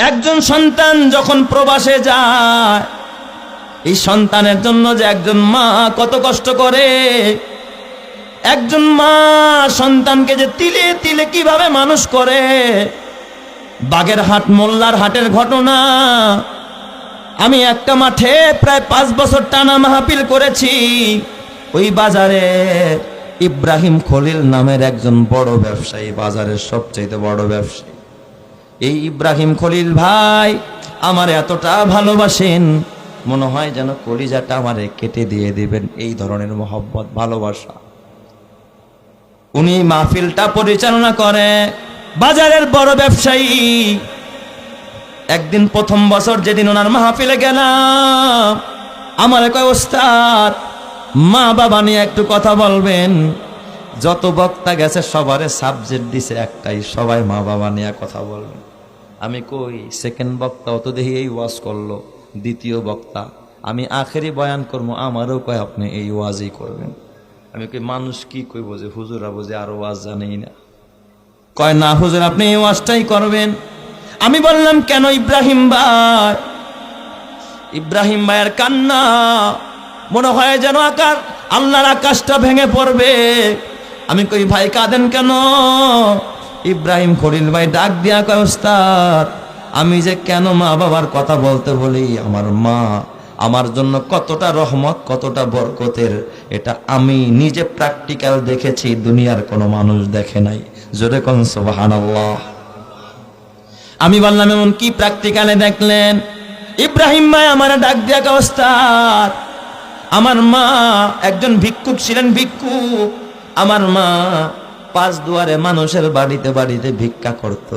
একজন সন্তান যখন প্রবাসে যায়, এই সন্তানের জন্য যে একজন মা কত কষ্ট করে, একজন মা সন্তানকে যে তিলে তিলে কিভাবে মানুষ করে। বাগেরহাট মোল্লার হাটের ঘটনা। আমি একটা মাঠে প্রায় 5 বছর টানা মাহফিল করেছি। ওই বাজারে ইব্রাহিম খলিল নামের একজন বড় ব্যবসায়ী, বাজারের সবচেয়ে বড় ব্যবসায়ী। এই ইব্রাহিম খলিল ভাই আমার এতটা ভালোবাসেন, মনে হয় যেন কলিজাটা আমারে কেটে দিয়ে দিবেন, এই ধরনের মহব্বত ভালোবাসা। উনি মাহফিলটা পরিচালনা করে, বাজারের বড় ব্যবসায়ী। একদিন প্রথম বছর যেদিন ওনার মাহফিলে গেলাম, আমার কয় ওস্তাদ মা বাবা নিয়ে একটু কথা বলবেন। যত বক্তা গেছে সবারে সাবজেক্ট দিছে একটাই, সবাই মা বাবা নিয়ে কথা বলবেন। আমি কই সেকেন্ড বক্তা অত দেখি এই ওয়াজ করলো, দ্বিতীয় বক্তা আমি আখেরি বয়ান করবো, আমারও কয় আপনি এই ওয়াজই করবেন। আমি কই মানুষ কি কইব যে হুজুরা বুঝে আরো ওয়াজ জানেই না। কয় না হুজুর আপনি এই ওয়াজটাই করবেন। আমি বললাম কেন? ইব্রাহিম ভাইয়ের কান্না মনে হয় যেন আল্লাহর আকাশটা ভেঙে পড়বে। আমি কই ভাই কাঁদেন কেন? ইব্রাহিম খলিল ভাই ডাক দিয়া কয় ওস্তাদ আমি যে কেন মা বাবার কথা বলতে বলি, আমার মা আমার জন্য কতটা রহমত কতটা বরকতের, এটা আমি নিজে প্র্যাকটিক্যাল দেখেছি, দুনিয়ার কোনো মানুষ দেখে নাই। জোরে কোন সুবহানাল্লাহ। আমি বললাম এমন কি প্র্যাকটিক্যালে দেখলেন? ইব্রাহিম ভাই আমার ডাক দিয়া কয় ওস্তাদ আমার মা একজন ভিক্ষুক ছিলেন, ভিক্ষুক। আমার মা 5 দুয়ারে মানুষের বাড়িতে বাড়িতে ভিক্ষা করত।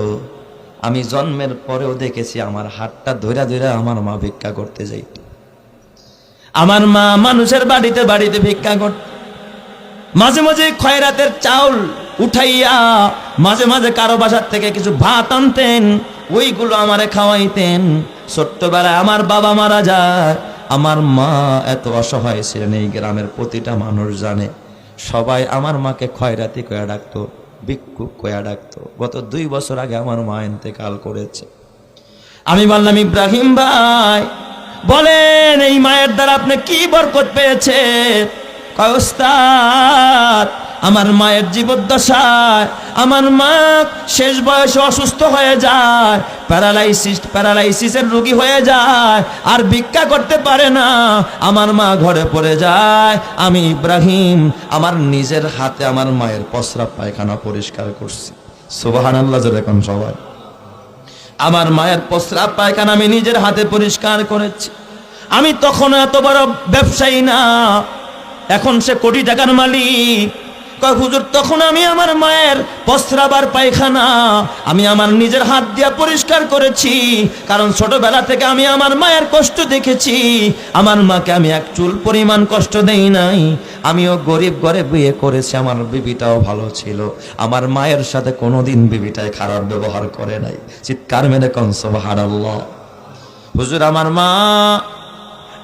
আমি জন্মের পরেও দেখেছি আমার হাতটা ধইরা ধইরা আমার মা ভিক্ষা করতে যাইত। আমার মা মানুষের বাড়িতে বাড়িতে ভিক্ষা করত। মাঝে মাঝে খয়রাতের চাউল উঠাইয়া মাঝে মাঝে কারো বাসার থেকে কিছু ভাত আনতেন, ওইগুলো আমারে খাওয়াইতেন। ছোট্টবেলায় আমার বাবা মারা যায়, আমার মা এত অসহায় ছিলেন এই গ্রামের প্রতিটা মানুষ জানে। সবাই আমার মাকে খয়রাতি কয়া ডাকতো, ভিক্ষুক কয়া ডাকতো। গত 2 বছর আগে আমার মা ইন্তেকাল করেছে। আমি বললাম ইব্রাহিম ভাই বলেন এই মায়ের দ্বারা আপনি কি বরকত পেয়েছে? কয় ওস্তাদ আমার মায়ের জীবদ্দশায় আমার মা শেষ বয়সে অসুস্থ হয়ে যায়, প্যারালাইসিসের রোগী হয়ে যায়, আর ভিক্ষা করতে পারে না। আমার মা ঘরে পড়ে যায়। আমি ইব্রাহিম আমার নিজের হাতে আমার মায়ের প্রস্রাব পায়খানা পরিষ্কার করছি। সুবহানাল্লাহ জোরে কোন সবাই। আমার মায়ের প্রস্রাব পায়খানা আমি নিজের হাতে পরিষ্কার করেছি। আমি তখন এত বড় ব্যবসায়ী না, এখন সে কোটি টাকার মালিক। কয় হুজুর তখন আমি আমার মায়ের প্রস্রাব আর পায়খানা আমি আমার নিজের হাত দিয়ে পরিষ্কার করেছি, কারণ ছোটবেলা থেকে আমি আমার মায়ের কষ্ট দেখেছি। আমার মাকে আমি এক চুল পরিমাণ কষ্ট দেই নাই। আমিও গরিব ঘরে বিয়ে করেছি, আমার বিবিটাও ভালো ছিল। আমার মায়ের সাথে কোনোদিন বিবিটায় খারাপ ব্যবহার করে নাই। চিৎকার মেরে কোন সুবহানাল্লাহ। হুজুর আমার মা,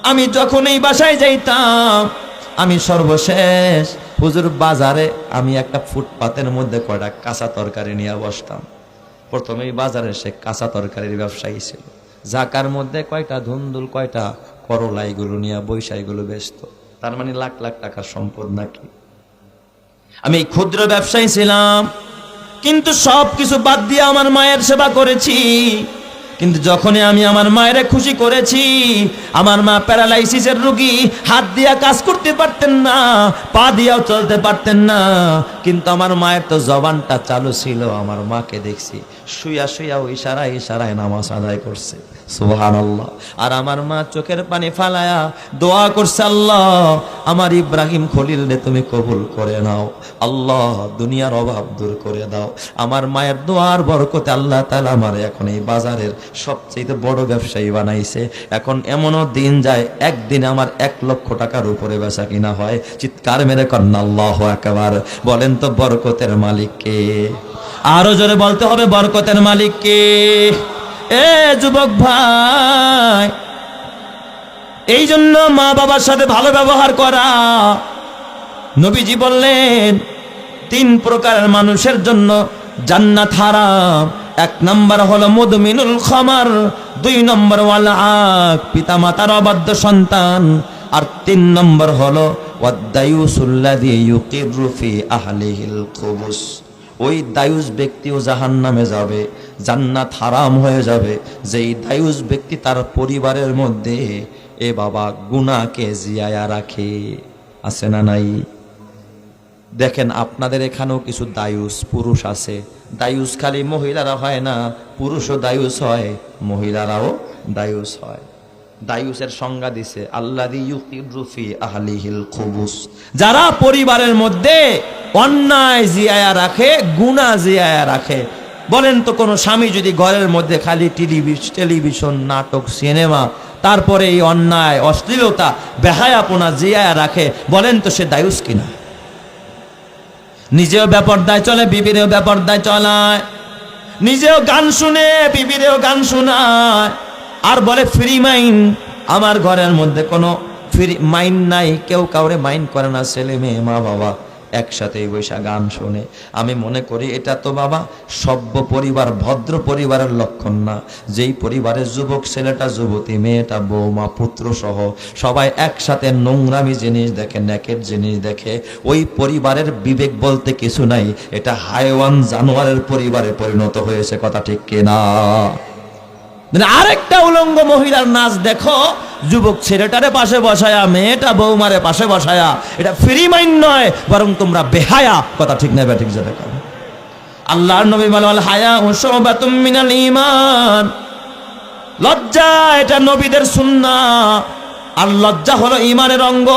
আমি যখন এই বাসায় যাইতাম আমি সর্বশেষ হুজুর বাজারে আমি একটা ফুটপাতের মধ্যে কয়টা কাঁচা তরকারি নিয়ে বসতাম। প্রথমেই বাজারে সে কাঁচা তরকারির ব্যবসায়ী ছিল। জাকার মধ্যে কয়টা ধুন্দুল কয়টা করলা এগুলো নিয়ে বৈশাইগুলো বেচত। তার মানে লাখ লাখ টাকার সম্পদ নাকি। আমি ক্ষুদ্র ব্যবসায়ী ছিলাম, কিন্তু সব কিছু বাদ দিয়ে আমার মায়ের সেবা করেছি। কিন্তু যখনই আমি আমার মায়ের খুশি করেছি, আমার মা প্যারালাইসিসের রোগী, হাত দিয়া কাজ করতে পারতেন না, পা দিয়াও চলতে পারতেন না, কিন্তু আমার মায়ের তো জবানটা চালু ছিল। আমার মাকে দেখছি শুইয়া শুইয়া ইশারায় ইশারায় নামাজ আদায় করছে। সুবহানাল্লাহ। আর আমার মা চোখের পানি ফালায়া দোয়া করছে, আল্লাহ আমার ইব্রাহিম খলিল রে তুমি কবুল করে নাও, আল্লাহ দুনিয়ার অভাব দূর করে দাও। আমার মায়ের দোয়ার বরকতে আল্লাহ তাআলা আমার এখন এই বাজারের সবচেয়ে বড় ব্যবসায়ী বানাইছে। এখন এমনও দিন যায় একদিনে আমার 1 লক্ষ টাকার উপরে বেচা কিনা হয়। চিৎকার মেরে কন্না আল্লাহু আকবার। বলেন তো বরকতের মালিক কে? আরো জোরে বলতে হবে বরকতের মালিক কে? এ যুবক ভাই, এই জন্য মা বাবার সাথে ভালো ব্যবহার করা। নবীজি বললেন 3 প্রকারের মানুষের জন্য জান্নাত হারাম। এক নম্বর হলো মুদমিনুল খামার, 2 নম্বর ওয়াল আক, পিতা মাতার অবাধ্য সন্তান, আর 3 নম্বর হলো ওয়াদায়ুসুল্লাযী ইউকিরু ফি আহলিহিল খুবুস। ওই দায়ুস ব্যক্তিও জাহান্নামে যাবে, জান্নাত হারাম হয়ে যাবে যেই দায়ুস ব্যক্তি তার পরিবারের মধ্যে এ বাবা গুনাহকে জিয়ায়া রাখে। আছে না নাই? দেখেন আপনাদের এখানেও কিছু দায়ুস পুরুষ আছে। দায়ুস খালি মহিলারা হয় না, পুরুষও দায়ুস হয়, মহিলারাও দায়ুস হয়। দায়ুসের সংজ্ঞা দিছে আল্লাযী ইউকিরু ফি আহলিহিল খুবুস, যারা পরিবারের মধ্যে অন্যায় জিয়ায়া রাখে, গুনাহ জিয়ায়া রাখে। বলেন তো কোন স্বামী যদি ঘরের মধ্যে খালি টেলিভিশন, নাটক, সিনেমা, তারপরে এই অন্যায়, অশ্লীলতা, বেহায়াপনা জিয়ায়া রাখে, বলেন তো সে দায়ুস কিনা? নিজেও বেপরদায় চলে, বিবিরেও বেপরদায় চলায়, নিজেও গান শুনে বিবিরেও গান শোনায়, আর বলে ফ্রি মাইন্ড। আমার ঘরের মধ্যে কোনো ফ্রি মাইন্ড নাই, কেউ কাউরে মাইন্ড করে না, ছেলে মেয়ে মা বাবা একসাথেই বৈশা গান শোনে। আমি মনে করি এটা তো বাবা সভ্য পরিবার, ভদ্র পরিবারের লক্ষণ না। যেই পরিবারের যুবক ছেলেটা, যুবতী মেয়েটা, বৌমা পুত্র সহ সবাই একসাথে নোংরামি জিনিস দেখে, নেকের জিনিস দেখে, ওই পরিবারের বিবেক বলতে কিছু নাই। এটা হায়ওয়ান, জানোয়ারের পরিবারে পরিণত হয়েছে। কথা ঠিক কিনা? আরেকটা উলঙ্গ মহিলার নাচ দেখো, যুবক ছেলেটারে পাশে বসায়া, মেয়েটা বৌমারে পাশে বসায়া, এটা ফ্রি মাইন্ড নয়, বরং তোমরা বেহায়া। কথা ঠিক না? ঠিক যাবে। আল্লাহর নবী বলেন হায়া শুবাতুম মিনাল ঈমান, লজ্জা এটা নবীদের সুন্নাহ। আর লজ্জা হলো ঈমানের অঙ্গ।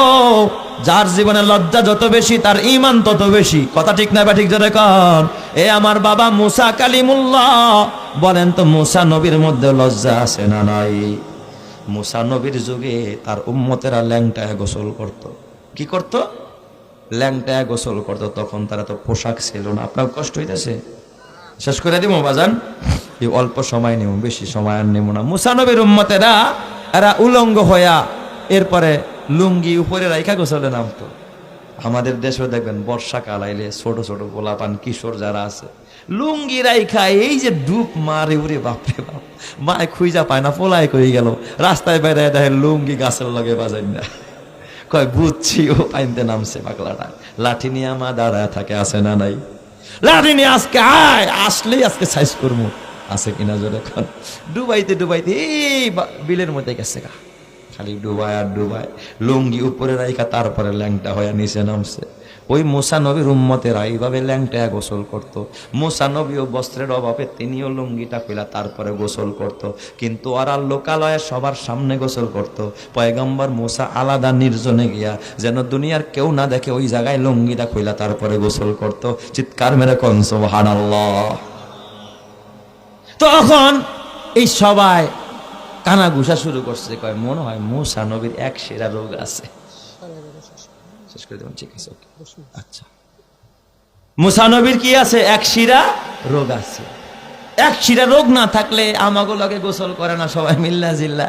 যার জীবনে লজ্জা যত বেশি, তার ঈমান তত বেশি। কথা ঠিক না? ঠিক যাবে। কারণ এ আমার বাবা মুসা কালিমুল্লাহ, বলেন তো মুসা নবীর মধ্যে লজ্জা আছে না নাই? মুসা নবীর যুগে তার উম্মতেরা ল্যাংটায় গোসল করত। কি করত? ল্যাংটায় গোসল করত। তখন তারা তো পোশাক ছিল না। আপনার কষ্ট হইতেছে? শেষ করে দিব বাজান, এই অল্প সময় নেব, বেশি সময় আর নেব না। মুসা নবীর উম্মতেরা এরা উলঙ্গ হইয়া এরপরে লুঙ্গি উপরে রাইখা গোসলে নামতো। আমাদের দেশেও দেখবেন বর্ষাকাল আইলে ছোট ছোট পোলাপান, কিশোর যারা আছে, লুঙ্গি রাইখা এই যে ডুব মারে, উরে বাপরে বাপ, মায় খুঁজা পায় না, পোলায় কই গেল, রাস্তায় বাইরে দেখে লুঙ্গি গাছের লগে বাজাই না, কয় বুঝছি ও পাইনতে নামছে পাগলাটা। লাঠি নিয়ে মা দাঁড়ায় থাকে। আছে না নাই? লাঠি নিয়ে আজকে আয়, আসলেই আজকে সাইজ করবো। আছে কিনা জোরে? ডুবাইতে ডুবাইতে এই বিলের মধ্যে গেছে গা, খালি ডুবায় আর ডুবায়, লুঙ্গি উপরে রাইখা তারপরে ল্যাংটা হয়ে নিচে নামছে। ওই মুসা নবীর উম্মতেরা এইভাবে ল্যাংটায় গোসল করত। মুসা নবীও বস্ত্রের অভাবে তিনিও লুঙ্গিটা খুলা তারপরে গোসল করত। কিন্তু ওরা লোকালয়ে সবার সামনে গোসল করত। পয়গম্বর মুসা আলাদা নির্জনে গিয়া, যেন দুনিয়ার কেউ না দেখে, ওই জায়গায় লুঙ্গিটা খুলা তারপরে গোসল করত। চিৎকার মেরে কোন সুবহানাল্লাহ। তখন এই সবাই কানা ঘুষা শুরু করছে, কয় মনে হয় মুসা নবীর এক সেরা রোগ আছে। শেষ করে দেবেন? ঠিক আছে, আচ্ছা। মুসা নবীর কি আছে? এক শিরা রোগ আছে। এক শিরা রোগ না থাকলে আমাগো লগে গোসল করে না, সবাই মিল্লা জিল্লা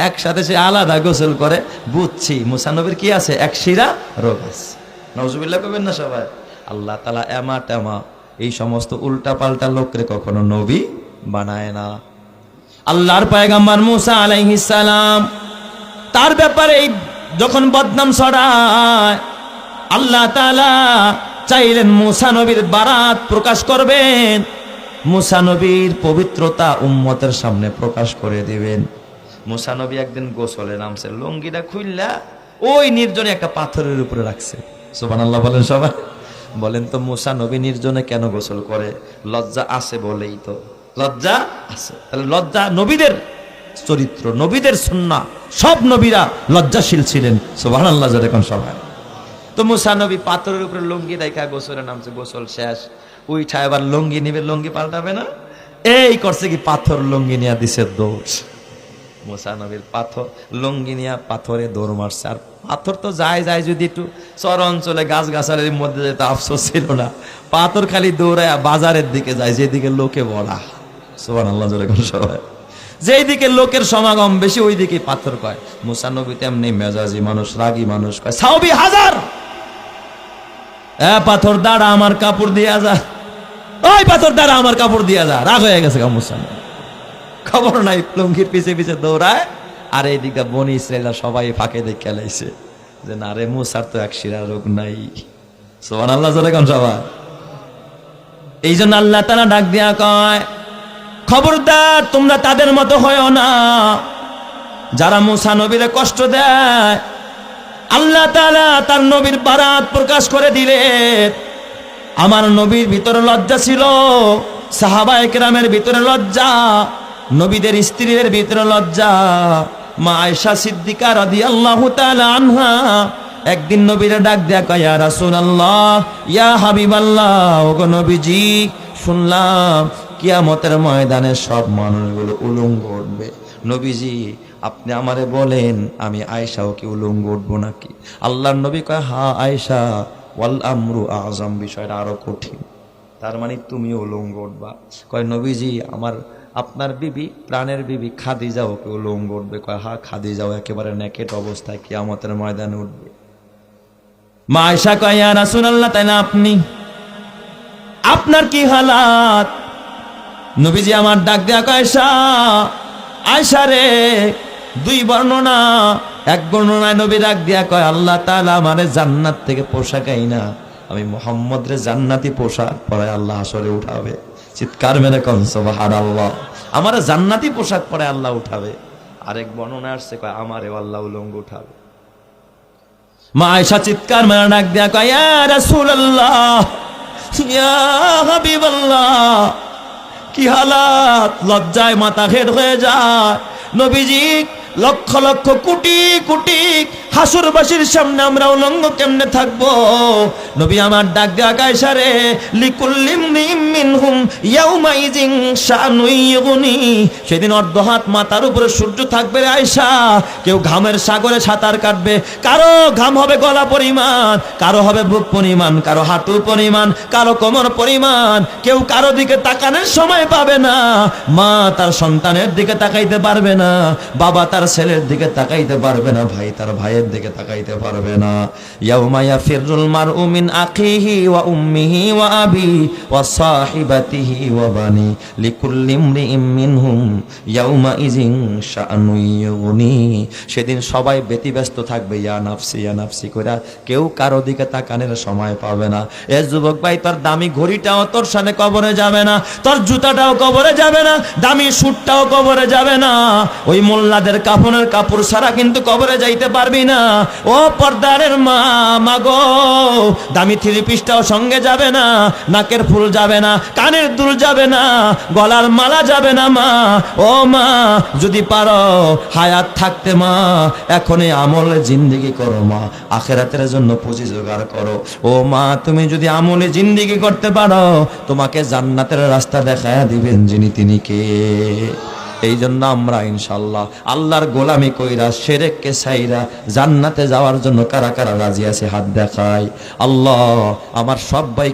একসাথে সে আলাদা গোসল করে। বুঝছি মুসা নবীর কি আছে? এক শিরা রোগ আছে। নাউজুবিল্লাহ কবেন না সবাই? আল্লাহ তাআলা এমা টেমা এই সমস্ত উল্টা পাল্টা লোকরে কখনো নবী বানায় না। আল্লাহর পয়গম্বর মুসা আলাইহিস সালাম, তার ব্যাপারে যখন বদনাম ছড়ায়, আল্লাহ তাআলা চাইলেন মুসা নবীর বারাত প্রকাশ করবেন, মুসা নবীর পবিত্রতা উম্মতের সামনে প্রকাশ করে দিবেন। মুসা নবী একদিন গোসলে নামছে, লুঙ্গিটা খুললা ওই নির্জনে একটা পাথরের উপরে রাখছে। সুবহানাল্লাহ বলেন সবাই। বলেন তো মুসা নবী নির্জনে কেন গোসল করে? লজ্জা আছে বলেই তো। লজ্জা আছে। তাহলে লজ্জা নবীদের চরিত্র, নবীদের সুন্নাহ। সব নবীরা লজ্জাশীল ছিলেন। সুবহানাল্লাহ যেরকম সবাই। তো মুসা নবী পাথরের উপরে লুঙ্গি রাখা গোসলে নামছে। গোসল শেষ, উইঠা এবার লুঙ্গি নিবে, লুঙ্গি পাল্টাবে না, এই করছে কি পাথর লুঙ্গি নিয়ে দিছে দৌড়। মুসা নবীর পাথর লুঙ্গি নিয়ে পাথরে দৌড় মারছে। আর পাথর তো যায় যায়, যদি একটু চর অঞ্চলে গাছ গাছালির মধ্যে যেতে আফসোস ছিল না, পাথর খালি দৌড়ায় বাজারের দিকে যায়, যেদিকে লোকে ভরা। সুবহানাল্লাহ যেরকম সবাই। যেই দিকে লোকের সমাগম বেশি ওই দিকে পাথর কয়। মুসা নবী তেমনি মেজাজি মানুষ, রাগী মানুষ, কয় সাউবি হাজার, পাথর দাঁড়া, আমার কাপড় দিয়া যা। ওই পাথর দ্বারা আমার কাপড় দিয়া যা, রাগ হয়ে গেছে গামুছা নিয়ে। খবর নাই, লুঙ্গির পিছে পিছে দৌড়ায়। আর এইদিকে বনি ইসরায়েলরা সবাই ফাঁকে দিয়ে খেলাইছে যে না রে, মুসার তো এক শিরা রোগ নাই। সুবহানাল্লাহ জোরে কোন সবাই। এই জন্য আল্লাহ তাআলা ডাক দিয়া কয়, খবরদার তোমরা তাদের মতো হয়ো না যারা মুসা নবীরে কষ্ট দেয়। আল্লাহ তাআলা তার নবীর বারাত প্রকাশ করে দিলেন। আমার নবীর ভিতরে লজ্জা ছিল, সাহাবায়ে কেরামের ভিতরে লজ্জা, নবীদের স্ত্রীদের ভিতরে লজ্জা। মা আয়েশা সিদ্দিকা রাদিয়াল্লাহু তাআলা আনহা একদিন নবীরে ডাক দেয়া কয়, ইয়া রাসূলুল্লাহ, ইয়া হাবিবাল্লাহ, ওগো নবীজি, শুনলাম কিয়ামতের ময়দানে সব মানুষগুলো উলঙ্গ উঠবে। নবীজি আপনি আমারে বলেন আমি আয়েশাও কি উলঙ্গ উঠবো নাকি? আল্লাহর নবী কয়, হ্যাঁ আয়েশা, ওয়াল আমরু আযম, বিষয়টা আরো কঠিন। তার মানে তুমি উলঙ্গ উঠবা। কয় নবীজি আপনার বিবি, প্রাণের বিবি খাদিজাও কি উলঙ্গ উঠবে? কয় হ্যাঁ, খাদিজাও একেবারে নেকেট অবস্থায় কিয়ামতের ময়দানে উঠবে। মা আয়েশা কয়, ইয়া রাসূলুল্লাহ, তাই না আপনার কি হালাত? নবীজি আমার ডাক দেয়া কয়, আয়েশা, আয়েশা রে, দুই বর্ণনা। এক বর্ণনায় নবী ডাক দিয়া কয়, আল্লাহ তাআলা আমারে জান্নাত থেকে পোশাক আইনা আমি মুহাম্মদ রে জান্নাতি পোশাক পরায় আল্লাহ হাসরে উঠাবে। চিৎকার মেরে কোন সুবহানাল্লাহ। আমারে জান্নাতি পোশাক পরায় আল্লাহ উঠাবে। আরেক বর্ণনা আসছে কয় আমারে আল্লাহ উলঙ্গ উঠাবে। মা আয়েশা চিৎকার মেরে ডাক দিয়া কয়, ইয়া রাসূলুল্লাহ, ইয়া হাবিবাল্লাহ, কি হালাত! লজ্জায় মাথা হেট হয়ে যায়। নবীজি লক্ষ লক্ষ কোটি কোটি হাসুরবাসীর সামনে আমরা উলঙ্গ কেমনে থাকবো? নবী আমার ডাক দেয়া কয়, আয়েশা রে, লিকুল্লিম মিনহুম ইয়াউমাইযিন শানুন ইউগনি, সেদিন অর্ধ হাত মাথার উপরে সূর্য থাকবে রে আয়েশা। কেউ ঘামের সাগরে সাঁতার কাটবে, কারো ঘাম হবে গলা পরিমাণ, কারো হবে বুক পরিমাণ, কারো হাঁটু পরিমাণ, কারো কোমর পরিমাণ। কেউ কারো দিকে তাকানোর সময় পাবে না। মা তার সন্তানের দিকে তাকাইতে পারবে না, বাবা তার ছেলের দিকে তাকাইতে পারবে না, ভাই তার ভাইয়ের দিকে তাকাইতে পারবে না। ইয়াউমা ইয়াফিরুল মারউ মিন আখিহি ওয়া উম্মিহি ওয়া আবি ওয়া সাহিবাতিহি ওয়া বানি লিকুল্লি ইমরিইম মিনহুম ইয়াউমা ইযিন শাআনুন ইউগনি। সেদিন সবাই ব্যতিব্যস্ত থাকবে, ইয়া নাফসি ইয়া নাফসি কইরা, কেউ কারো দিকে তাকানোর সময় পাবে না। এ যুবক ভাই, তোর দামি ঘড়িটাও তোর সামনে কবরে যাবে না, তোর জুতাটাও কবরে যাবে না, দামি স্যুটটাও কবরে যাবে না। ওই মোল্লাদের কাফনের কাপড় ছাড়া কিন্তু কবরে যাইতে পারবি না। ও পর্দারের মা, মাগো, দামি থ্রি পিসটাও সঙ্গে যাবে না, নাকের ফুল যাবে না, কানের দুল যাবে না, গলার মালা যাবে না। মা, ও মা, যদি পারো হায়াত থাকতে মা এখনই আমলে জিন্দেগি করো মা, আখিরাতের জন্য পুঁজি জোগাড় করো। ও মা, তুমি যদি আমলে জিন্দেগি করতে পারো, তোমাকে জান্নাতের রাস্তা দেখায়া দিবেন যিনি, তিনি কে? এই জন্য আমরা ইনশাআল্লাহ আল্লাহর গোলামি কইরা শিরককে ছাইরা জান্নাতে যাওয়ার জন্য কারা কারা রাজি আছে হাত দেখায়। আল্লাহ আমার সবাই